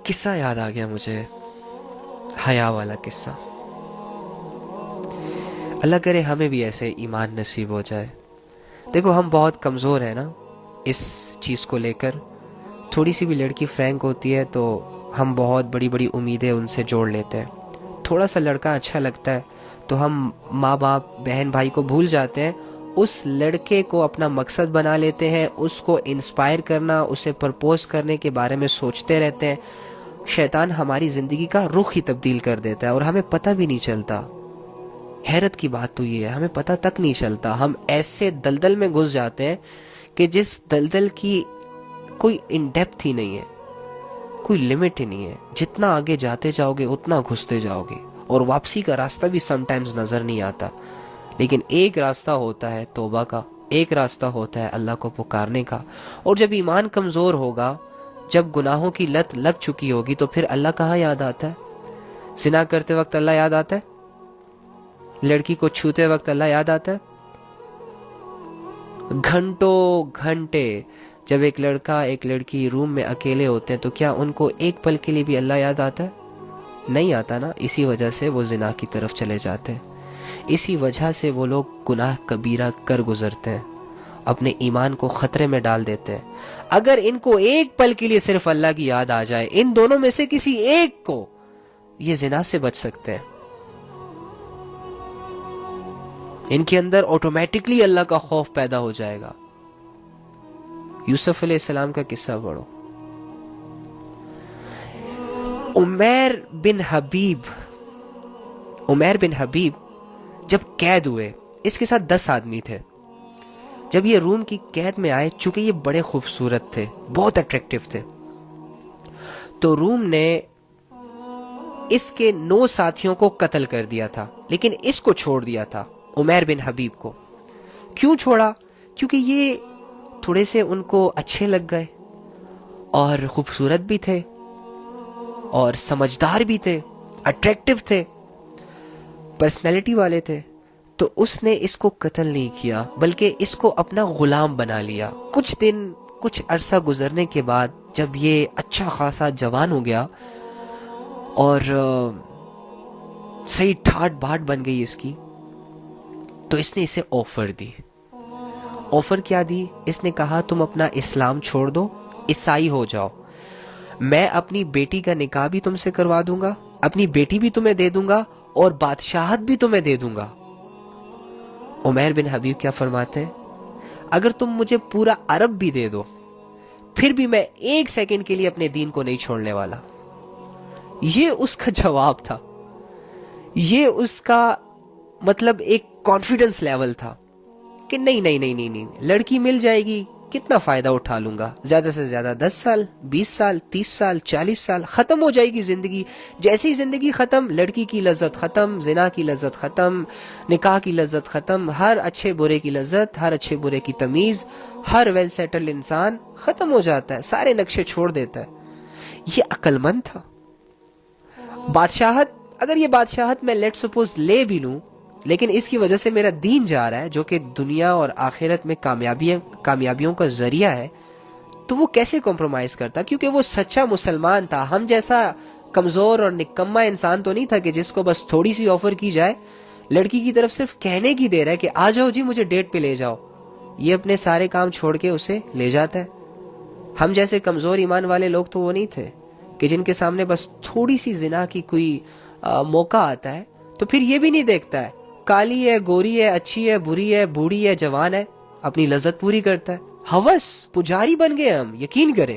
قصہ یاد آ گیا مجھے، حیا والا قصہ. اللہ کرے ہمیں بھی ایسے ایمان نصیب ہو جائے. دیکھو ہم بہت کمزور ہیں نا اس چیز کو لے کر. تھوڑی سی بھی لڑکی فرینک ہوتی ہے تو ہم بہت بڑی بڑی امیدیں ان سے جوڑ لیتے ہیں. تھوڑا سا لڑکا اچھا لگتا ہے تو ہم ماں باپ بہن بھائی کو بھول جاتے ہیں، اس لڑکے کو اپنا مقصد بنا لیتے ہیں، اس کو انسپائر کرنا، اسے پرپوز کرنے کے بارے میں سوچتے رہتے ہیں. شیطان ہماری زندگی کا رخ ہی تبدیل کر دیتا ہے اور ہمیں پتہ بھی نہیں چلتا. حیرت کی بات تو یہ ہے ہمیں پتہ تک نہیں چلتا. ہم ایسے دلدل میں گھس جاتے ہیں کہ جس دلدل کی کوئی ان ڈیپتھ ہی نہیں ہے، کوئی لمٹ ہی نہیں ہے. جتنا آگے جاتے جاؤ گے اتنا گھستے جاؤ گے اور واپسی کا راستہ بھی سم ٹائمز نظر نہیں آتا. لیکن ایک راستہ ہوتا ہے توبہ کا، ایک راستہ ہوتا ہے اللہ کو پکارنے کا. اور جب ایمان کمزور ہوگا، جب گناہوں کی لت لگ چکی ہوگی تو پھر اللہ کہاں یاد آتا ہے؟ زنا کرتے وقت اللہ یاد آتا ہے؟ لڑکی کو چھوتے وقت اللہ یاد آتا ہے؟ گھنٹوں گھنٹے جب ایک لڑکا ایک لڑکی روم میں اکیلے ہوتے ہیں تو کیا ان کو ایک پل کے لیے بھی اللہ یاد آتا ہے؟ نہیں آتا نا. اسی وجہ سے وہ زنا کی طرف چلے جاتے ہیں، اسی وجہ سے وہ لوگ گناہ کبیرہ کر گزرتے ہیں، اپنے ایمان کو خطرے میں ڈال دیتے ہیں. اگر ان کو ایک پل کے لیے صرف اللہ کی یاد آ جائے، ان دونوں میں سے کسی ایک کو، یہ زنا سے بچ سکتے ہیں. ان کے اندر آٹومیٹکلی اللہ کا خوف پیدا ہو جائے گا. یوسف علیہ السلام کا قصہ پڑھو. عمیر بن حبیب جب قید ہوئے، اس کے ساتھ 10 آدمی تھے. جب یہ روم کی قید میں آئے، چونکہ یہ بڑے خوبصورت تھے، بہت اٹریکٹیو تھے، تو روم نے اس کے 9 ساتھیوں کو قتل کر دیا تھا، لیکن اس کو چھوڑ دیا تھا، عمیر بن حبیب کو. کیوں چھوڑا؟ کیونکہ یہ تھوڑے سے ان کو اچھے لگ گئے اور خوبصورت بھی تھے اور سمجھدار بھی تھے، اٹریکٹیو تھے، پرسنالٹی والے تھے. تو اس نے اس کو قتل نہیں کیا بلکہ اس کو اپنا غلام بنا لیا. کچھ عرصہ گزرنے کے بعد جب یہ اچھا خاصا جوان ہو گیا اور صحیح ٹھاٹ بھاٹ بن گئی اس کی، تو اس نے اسے آفر دی. آفر کیا دی؟ اس نے کہا تم اپنا اسلام چھوڑ دو، عیسائی ہو جاؤ، میں اپنی بیٹی کا نکاح بھی تم سے کروا دوں گا، اپنی بیٹی بھی تمہیں دے دوں گا اور بادشاہت بھی تمہیں دے دوں گا. عمیر بن حبیب کیا فرماتے ہیں؟ اگر تم مجھے پورا عرب بھی دے دو پھر بھی میں 1 سیکنڈ کے لیے اپنے دین کو نہیں چھوڑنے والا. یہ اس کا جواب تھا، یہ اس کا مطلب ایک کانفیڈنس لیول تھا کہ نہیں، لڑکی مل جائے گی، کتنا فائدہ اٹھا لوں گا، زیادہ سے زیادہ 10 سال 20 سال 30 سال 40 سال، ختم ہو جائے گی زندگی. جیسی زندگی ختم، لڑکی کی لذت ختم، زنا کی لذت ختم، نکاح کی لذت ختم، ہر اچھے برے کی لذت، ہر اچھے برے کی تمیز، ہر ویل سیٹلڈ انسان ختم ہو جاتا ہے، سارے نقشے چھوڑ دیتا ہے. یہ عقل مند تھا. بادشاہت، اگر یہ بادشاہت میں لیٹ سپوز لے بھی لوں، لیکن اس کی وجہ سے میرا دین جا رہا ہے جو کہ دنیا اور آخرت میں کامیابیوں کا ذریعہ ہے، تو وہ کیسے کمپرومائز کرتا؟ کیونکہ وہ سچا مسلمان تھا. ہم جیسا کمزور اور نکما انسان تو نہیں تھا کہ جس کو بس تھوڑی سی آفر کی جائے، لڑکی کی طرف صرف کہنے کی دیر ہے کہ آ جاؤ جی مجھے ڈیٹ پہ لے جاؤ، یہ اپنے سارے کام چھوڑ کے اسے لے جاتا ہے. ہم جیسے کمزور ایمان والے لوگ تو وہ نہیں تھے کہ جن کے سامنے بس تھوڑی سی زنا کی کوئی موقع آتا ہے تو پھر یہ بھی نہیں دیکھتا ہے کالی ہے، گوری ہے، اچھی ہے، بری ہے، بوڑھی ہے، جوان ہے، اپنی لذت پوری کرتا ہے. ہوس پجاری بن گئے ہم. یقین کریں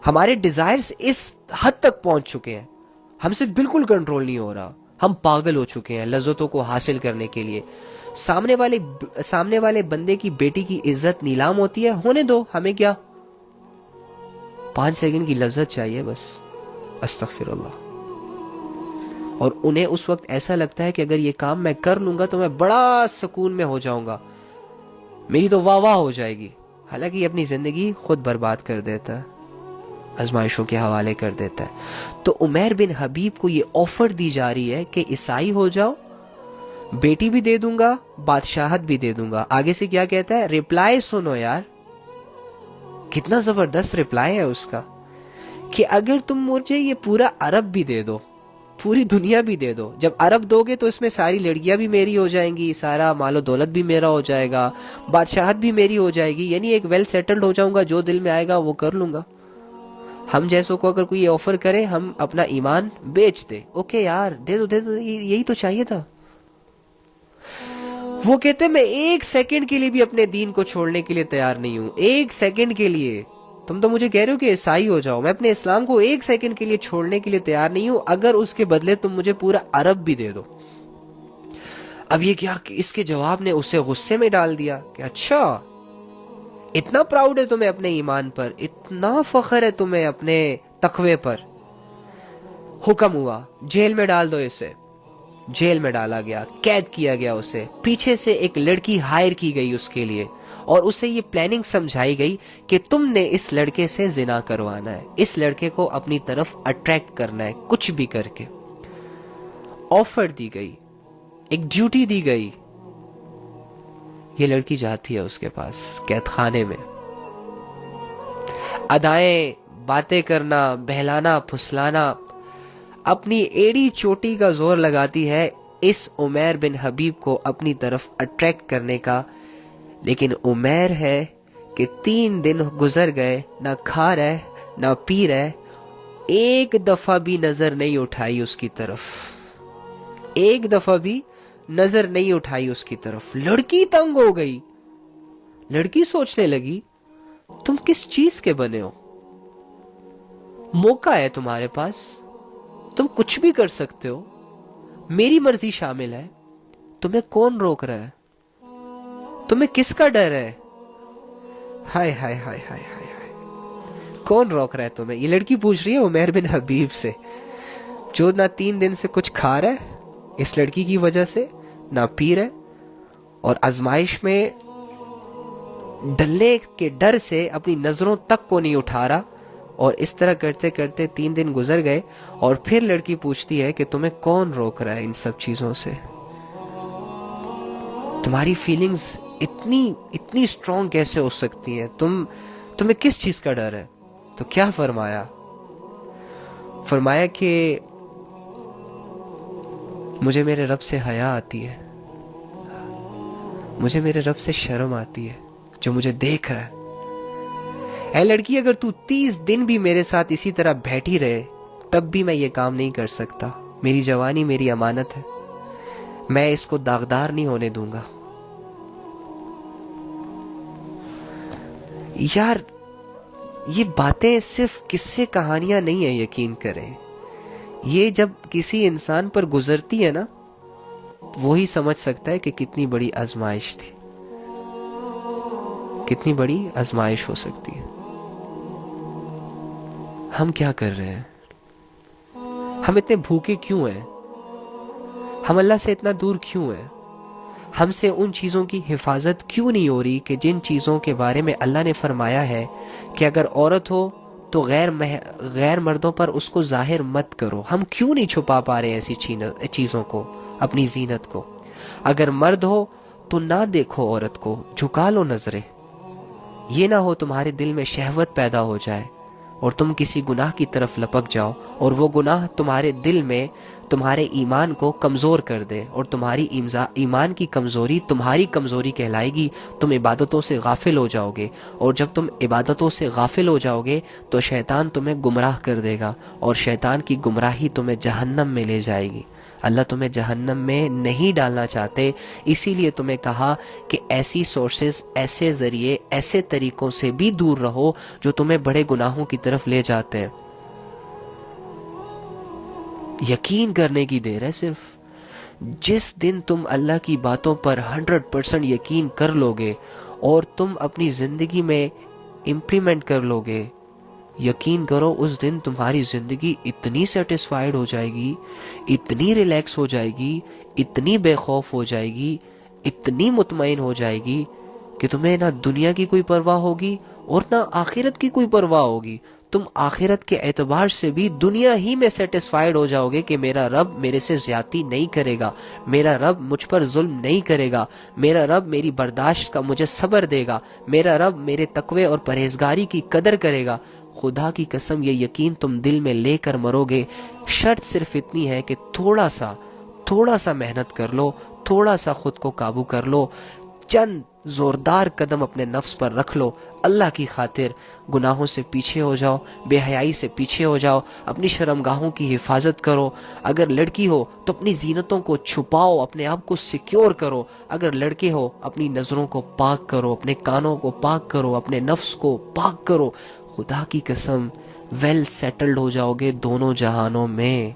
ہمارے ڈیزائرز اس حد تک پہنچ چکے ہیں، ہم سے بالکل کنٹرول نہیں ہو رہا. ہم پاگل ہو چکے ہیں لذتوں کو حاصل کرنے کے لیے. سامنے والے بندے کی بیٹی کی عزت نیلام ہوتی ہے، ہونے دو، ہمیں کیا، 5 سیکنڈ کی لذت چاہیے بس. استغفر اللہ. اور انہیں اس وقت ایسا لگتا ہے کہ اگر یہ کام میں کر لوں گا تو میں بڑا سکون میں ہو جاؤں گا، میری تو واہ واہ ہو جائے گی. حالانکہ یہ اپنی زندگی خود برباد کر دیتا ہے، آزمائشوں کے حوالے کر دیتا ہے. تو عمیر بن حبیب کو یہ آفر دی جا رہی ہے کہ عیسائی ہو جاؤ، بیٹی بھی دے دوں گا، بادشاہت بھی دے دوں گا. آگے سے کیا کہتا ہے؟ ریپلائی سنو یار، کتنا زبردست ریپلائی ہے اس کا کہ اگر تم مجھے یہ پورا عرب بھی دے دو، پوری دنیا بھی دے دو، جب عرب دو گے تو اس میں ساری لڑکیاں بھی میری ہو جائیں گی، سارا مال و دولت بھی میرا ہو جائے گا، بادشاہت بھی میری ہو جائے گی، یعنی ایک ویل سیٹلڈ ہو جاؤں گا، جو دل میں آئے گا وہ کر لوں گا۔ ہم جیسوں کو اگر کوئی آفر کرے ہم اپنا ایمان بیچ دے، اوکے یار دے دو دے دو، یہی تو چاہیے تھا۔ وہ کہتے میں ایک سیکنڈ کے لیے بھی اپنے دین کو چھوڑنے کے لیے تیار نہیں ہوں، ایک سیکنڈ کے لیے۔ تم تو مجھے کہہ رہے ہو کہ عیسائی ہو جاؤ، میں اپنے اسلام کو ایک سیکنڈ کے لیے چھوڑنے کے لیے تیار نہیں ہوں اگر اس کے بدلے تم مجھے پورا عرب بھی دے دو۔ اب یہ کیا کہ اس کے جواب نے اسے غصے میں ڈال دیا کہ اچھا اتنا پراؤڈ ہے تمہیں اپنے ایمان پر، اتنا فخر ہے تمہیں اپنے تقوی پر۔ حکم ہوا جیل میں ڈال دو اسے۔ جیل میں ڈالا گیا، قید کیا گیا اسے۔ پیچھے سے ایک لڑکی ہائر کی گئی اس کے لیے، اور اسے یہ پلاننگ سمجھائی گئی کہ تم نے اس لڑکے سے زنا کروانا ہے، اس لڑکے کو اپنی طرف اٹریکٹ کرنا ہے کچھ بھی کر کے۔ آفر دی گئی، ایک ڈیوٹی دی گئی۔ یہ لڑکی جاتی ہے اس کے پاس قید خانے میں، ادائیں، باتیں کرنا، بہلانا پھسلانا، اپنی ایڑی چوٹی کا زور لگاتی ہے اس عمیر بن حبیب کو اپنی طرف اٹریکٹ کرنے کا۔ لیکن عمیر ہے کہ 3 دن گزر گئے، نہ کھا رہے نہ پی رہے، ایک دفعہ بھی نظر نہیں اٹھائی اس کی طرف، ایک دفعہ بھی نظر نہیں اٹھائی اس کی طرف۔ لڑکی تنگ ہو گئی، لڑکی سوچنے لگی تم کس چیز کے بنے ہو، موقع ہے تمہارے پاس، تم کچھ بھی کر سکتے ہو، میری مرضی شامل ہے، تمہیں کون روک رہا ہے، تمہیں کس کا ڈر ہے؟ ہائے ہائے ہائے ہائے ہائے ہائے، کون روک رہا ہے تمہیں؟ یہ لڑکی پوچھ رہی ہے عمیر بن حبیب سے، جو نہ 3 دن سے کچھ کھا رہا ہے اس لڑکی کی وجہ سے، نہ پی رہا ہے، اور آزمائش میں ڈلنے کے ڈر سے اپنی نظروں تک کو نہیں اٹھا رہا۔ اور اس طرح کرتے کرتے 3 دن گزر گئے، اور پھر لڑکی پوچھتی ہے کہ تمہیں کون روک رہا ہے ان سب چیزوں سے؟ تمہاری فیلنگز اتنی اسٹرانگ کیسے ہو سکتی ہیں؟ تمہیں کس چیز کا ڈر ہے؟ تو کیا فرمایا؟ فرمایا کہ مجھے میرے رب سے حیا آتی ہے، مجھے میرے رب سے شرم آتی ہے جو مجھے دیکھ رہا ہے۔ اے لڑکی، اگر تو 30 دن بھی میرے ساتھ اسی طرح بیٹھی رہے تب بھی میں یہ کام نہیں کر سکتا، میری جوانی میری امانت ہے، میں اس کو داغدار نہیں ہونے دوں گا۔ یار یہ باتیں صرف قصے کہانیاں نہیں ہیں، یقین کریں، یہ جب کسی انسان پر گزرتی ہے نا وہی سمجھ سکتا ہے کہ کتنی بڑی آزمائش تھی، کتنی بڑی آزمائش ہو سکتی ہے۔ ہم کیا کر رہے ہیں؟ ہم اتنے بھوکے کیوں ہیں؟ ہم اللہ سے اتنا دور کیوں ہیں؟ ہم سے ان چیزوں کی حفاظت کیوں نہیں ہو رہی کہ جن چیزوں کے بارے میں اللہ نے فرمایا ہے کہ اگر عورت ہو تو غیر مردوں پر اس کو ظاہر مت کرو؟ ہم کیوں نہیں چھپا پا رہے ایسی چیزوں کو، اپنی زینت کو؟ اگر مرد ہو تو نہ دیکھو عورت کو، جھکا لو نظریں، یہ نہ ہو تمہارے دل میں شہوت پیدا ہو جائے اور تم کسی گناہ کی طرف لپک جاؤ، اور وہ گناہ تمہارے دل میں تمہارے ایمان کو کمزور کر دے، اور تمہاری ایمان کی کمزوری تمہاری کمزوری کہلائے گی، تم عبادتوں سے غافل ہو جاؤ گے، اور جب تم عبادتوں سے غافل ہو جاؤ گے تو شیطان تمہیں گمراہ کر دے گا، اور شیطان کی گمراہی تمہیں جہنم میں لے جائے گی۔ اللہ تمہیں جہنم میں نہیں ڈالنا چاہتے، اسی لیے تمہیں کہا کہ ایسی سورسز، ایسے ذریعے، ایسے طریقوں سے بھی دور رہو جو تمہیں بڑے گناہوں کی طرف لے جاتے ہیں۔ یقین کرنے کی دیر ہے صرف۔ جس دن تم اللہ کی باتوں پر 100% یقین کر لو گے اور تم اپنی زندگی میں امپلیمنٹ کر لو گے، یقین کرو اس دن تمہاری زندگی اتنی سیٹسفائیڈ ہو جائے گی، اتنی ریلیکس ہو جائے گی، اتنی بے خوف ہو جائے گی، اتنی مطمئن ہو جائے گی کہ تمہیں نہ دنیا کی کوئی پرواہ ہوگی اور نہ آخرت کی کوئی پرواہ ہوگی۔ تم آخرت کے اعتبار سے بھی دنیا ہی میں سیٹسفائیڈ ہو جاؤ گے کہ میرا رب میرے سے زیادتی نہیں کرے گا، میرا رب مجھ پر ظلم نہیں کرے گا، میرا رب میری برداشت کا مجھے صبر دے گا، میرا رب میرے تقوی اور پرہیزگاری کی قدر کرے گا، خدا کی قسم یہ یقین تم دل میں لے کر مرو گے. شرط صرف اتنی ہے کہ تھوڑا سا محنت کر لو, تھوڑا سا خود کو قابو کر لو, چند زوردار قدم اپنے نفس پر رکھ لو, اللہ کی خاطر گناہوں سے پیچھے ہو جاؤ, بے حیائی سے پیچھے ہو جاؤ, اپنی شرمگاہوں کی حفاظت کرو. اگر لڑکی ہو تو اپنی زینتوں کو چھپاؤ, اپنے آپ کو سیکیور کرو. اگر لڑکے ہو اپنی نظروں کو پاک کرو, اپنے کانوں کو پاک کرو, اپنے نفس کو پاک کرو. خدا کی قسم ویل سیٹلڈ ہو جاؤ گے دونوں جہانوں میں.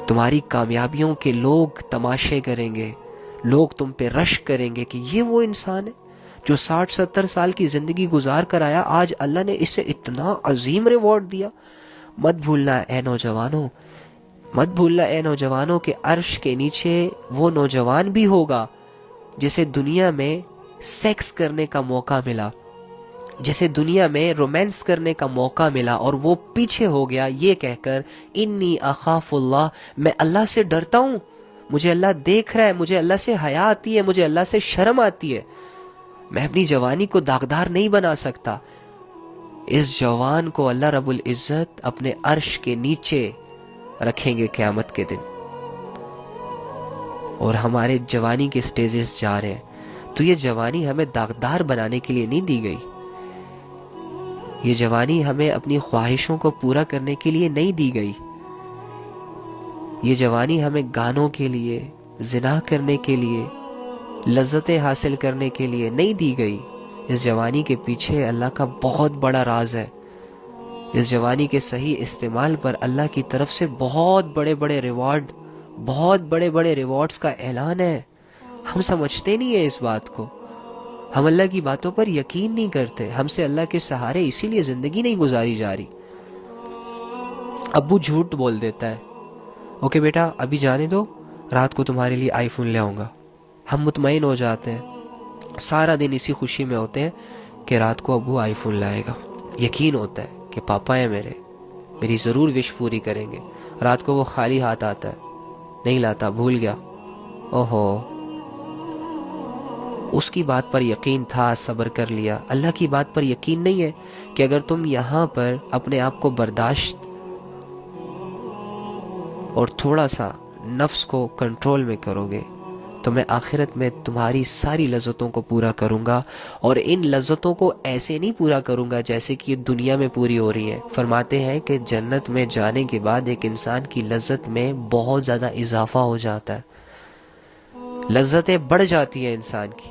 تمہاری کامیابیوں کے لوگ تماشے کریں گے, لوگ تم پہ رشک کریں گے کہ یہ وہ انسان ہے جو 60-70 سال کی زندگی گزار کر آیا, آج اللہ نے اسے اتنا عظیم ریوارڈ دیا. مت بھولنا اے نوجوانوں کہ عرش کے نیچے وہ نوجوان بھی ہوگا جسے دنیا میں سیکس کرنے کا موقع ملا, جسے دنیا میں رومانس کرنے کا موقع ملا, اور وہ پیچھے ہو گیا یہ کہہ کر انی اخاف اللہ, میں اللہ سے ڈرتا ہوں, مجھے اللہ دیکھ رہا ہے, مجھے اللہ سے حیا آتی ہے, مجھے اللہ سے شرم آتی ہے, میں اپنی جوانی کو داغدار نہیں بنا سکتا. اس جوان کو اللہ رب العزت اپنے عرش کے نیچے رکھیں گے قیامت کے دن. اور ہمارے جوانی کے سٹیجز جا رہے ہیں, تو یہ جوانی ہمیں داغدار بنانے کے لیے نہیں دی گئی. یہ جوانی ہمیں اپنی خواہشوں کو پورا کرنے کے لیے نہیں دی گئی. یہ جوانی ہمیں گانوں کے لیے, زنا کرنے کے لیے, لذتیں حاصل کرنے کے لیے نہیں دی گئی. اس جوانی کے پیچھے اللہ کا بہت بڑا راز ہے. اس جوانی کے صحیح استعمال پر اللہ کی طرف سے بہت بڑے بڑے ریوارڈز کا اعلان ہے. ہم سمجھتے نہیں ہیں اس بات کو, ہم اللہ کی باتوں پر یقین نہیں کرتے. ہم سے اللہ کے سہارے اسی لیے زندگی نہیں گزاری جا رہی. ابو جھوٹ بول دیتا ہے, اوکے بیٹا ابھی جانے دو, رات کو تمہارے لیے آئی فون لے آؤں گا. ہم مطمئن ہو جاتے ہیں, سارا دن اسی خوشی میں ہوتے ہیں کہ رات کو ابو آئی فون لائے گا. یقین ہوتا ہے کہ پاپا ہے میری ضرور وش پوری کریں گے. رات کو وہ خالی ہاتھ آتا ہے, نہیں لاتا, بھول گیا. اوہو, اس کی بات پر یقین تھا, صبر کر لیا. اللہ کی بات پر یقین نہیں ہے کہ اگر تم یہاں پر اپنے آپ کو برداشت اور تھوڑا سا نفس کو کنٹرول میں کرو گے تو میں آخرت میں تمہاری ساری لذتوں کو پورا کروں گا. اور ان لذتوں کو ایسے نہیں پورا کروں گا جیسے کہ یہ دنیا میں پوری ہو رہی ہیں. فرماتے ہیں کہ جنت میں جانے کے بعد ایک انسان کی لذت میں بہت زیادہ اضافہ ہو جاتا ہے, لذتیں بڑھ جاتی ہیں انسان کی,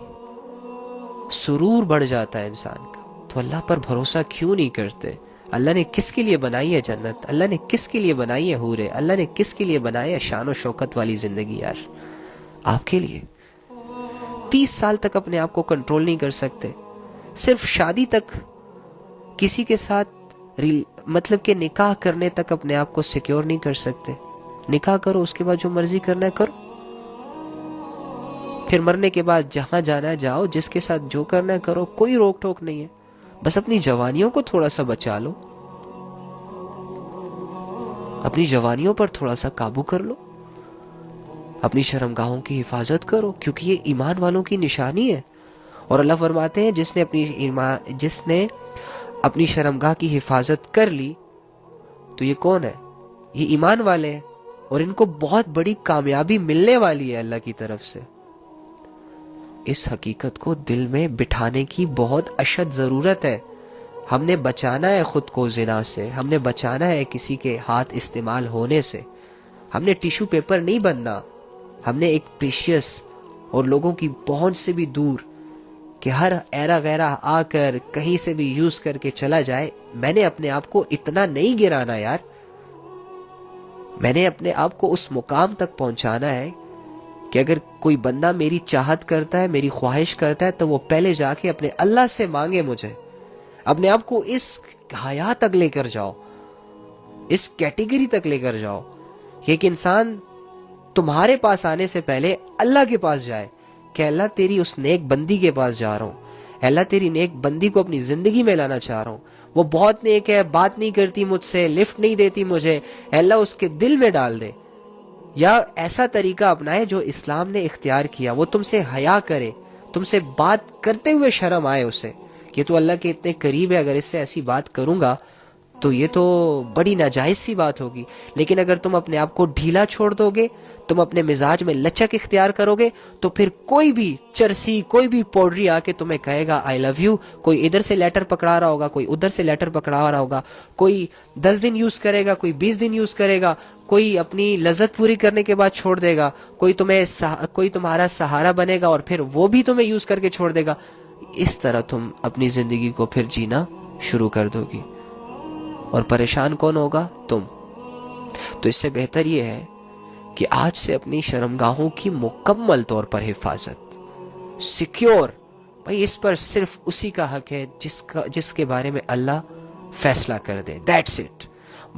سرور بڑھ جاتا ہے انسان کا. تو اللہ پر بھروسہ کیوں نہیں کرتے؟ اللہ نے کس کے لیے بنائی ہے جنت؟ اللہ نے کس کے لیے بنائی ہے حوریں؟ اللہ نے کس کے لیے بنائی ہے شان و شوکت والی زندگی؟ یار آپ کے لیے. 30 سال تک اپنے آپ کو کنٹرول نہیں کر سکتے, صرف شادی تک کسی کے ساتھ مطلب کہ نکاح کرنے تک اپنے آپ کو سیکیور نہیں کر سکتے. نکاح کرو, اس کے بعد جو مرضی کرنا ہے کرو, پھر مرنے کے بعد جہاں جانا ہے جاؤ, جس کے ساتھ جو کرنا ہے کرو, کوئی روک ٹوک نہیں ہے. بس اپنی جوانیوں کو تھوڑا سا بچا لو, اپنی جوانیوں پر تھوڑا سا قابو کر لو, اپنی شرمگاہوں کی حفاظت کرو, کیونکہ یہ ایمان والوں کی نشانی ہے. اور اللہ فرماتے ہیں جس نے اپنی شرمگاہ کی حفاظت کر لی تو یہ کون ہے؟ یہ ایمان والے ہیں, اور ان کو بہت بڑی کامیابی ملنے والی ہے اللہ کی طرف سے. اس حقیقت کو دل میں بٹھانے کی بہت اشد ضرورت ہے. ہم نے بچانا ہے خود کو زنا سے, ہم نے بچانا ہے کسی کے ہاتھ استعمال ہونے سے. ہم نے ٹیشو پیپر نہیں بننا, ہم نے ایک پریشیس اور لوگوں کی پہنچ سے بھی دور کہ ہر ایرا غیرہ آ کر کہیں سے بھی یوز کر کے چلا جائے. میں نے اپنے آپ کو اتنا نہیں گرانا یار, میں نے اپنے آپ کو اس مقام تک پہنچانا ہے کہ اگر کوئی بندہ میری چاہت کرتا ہے, میری خواہش کرتا ہے, تو وہ پہلے جا کے اپنے اللہ سے مانگے مجھے. اپنے آپ کو اس حیا تک لے کر جاؤ, اس کیٹیگری تک لے کر جاؤ کہ ایک انسان تمہارے پاس آنے سے پہلے اللہ کے پاس جائے کہ اللہ تیری اس نیک بندی کے پاس جا رہا ہوں, اللہ تیری نیک بندی کو اپنی زندگی میں لانا چاہ رہا ہوں. وہ بہت نیک ہے, بات نہیں کرتی مجھ سے, لفٹ نہیں دیتی مجھے, اللہ اس کے دل میں ڈال دے. یا ایسا طریقہ اپنائے جو اسلام نے اختیار کیا, وہ تم سے حیا کرے, تم سے بات کرتے ہوئے شرم آئے اسے یہ تو اللہ کے اتنے قریب ہے, اگر اس سے ایسی بات کروں گا تو یہ تو بڑی ناجائز سی بات ہوگی. لیکن اگر تم اپنے آپ کو ڈھیلا چھوڑ دو گے, تم اپنے مزاج میں لچک اختیار کرو گے, تو پھر کوئی بھی چرسی, کوئی بھی پوڈری آ کے تمہیں کہے گا آئی لو یو, کوئی ادھر سے لیٹر پکڑا رہا ہوگا, کوئی ادھر سے لیٹر پکڑا رہا ہوگا, کوئی 10 دن یوز کرے گا, کوئی 20 دن یوز کرے گا, کوئی اپنی لذت پوری کرنے کے بعد چھوڑ دے گا, کوئی تمہارا سہارا بنے گا اور پھر وہ بھی تمہیں یوز کر کے چھوڑ دے گا. اس طرح تم اپنی زندگی کو پھر جینا شروع کر دو گی, اور پریشان کون ہوگا؟ تم. تو اس سے بہتر یہ ہے کہ آج سے اپنی شرمگاہوں کی مکمل طور پر حفاظت, سیکیور, بھائی اس پر صرف اسی کا حق ہے جس کے بارے میں اللہ فیصلہ کر دے, دیٹس اٹ.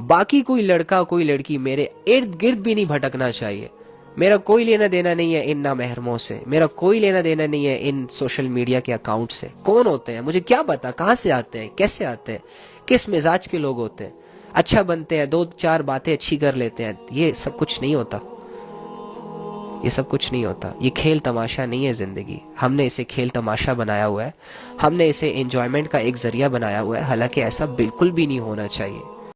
باقی کوئی لڑکا کوئی لڑکی میرے ارد گرد بھی نہیں بھٹکنا چاہیے. میرا کوئی لینا دینا نہیں ہے ان نامحرموں سے, میرا کوئی لینا دینا نہیں ہے ان سوشل میڈیا کے اکاؤنٹ سے. کون ہوتے ہیں مجھے کیا پتا, کہاں سے آتے ہیں, کیسے آتے ہیں, کس مزاج کے لوگ ہوتے ہیں, اچھا بنتے ہیں, 2-4 باتیں اچھی کر لیتے ہیں. یہ سب کچھ نہیں ہوتا, یہ سب کچھ نہیں ہوتا. یہ کھیل تماشا نہیں ہے زندگی. ہم نے اسے کھیل تماشا بنایا ہوا ہے, ہم نے اسے انجوائمنٹ کا ایک ذریعہ بنایا ہوا ہے, حالانکہ ایسا بالکل بھی نہیں ہونا چاہیے.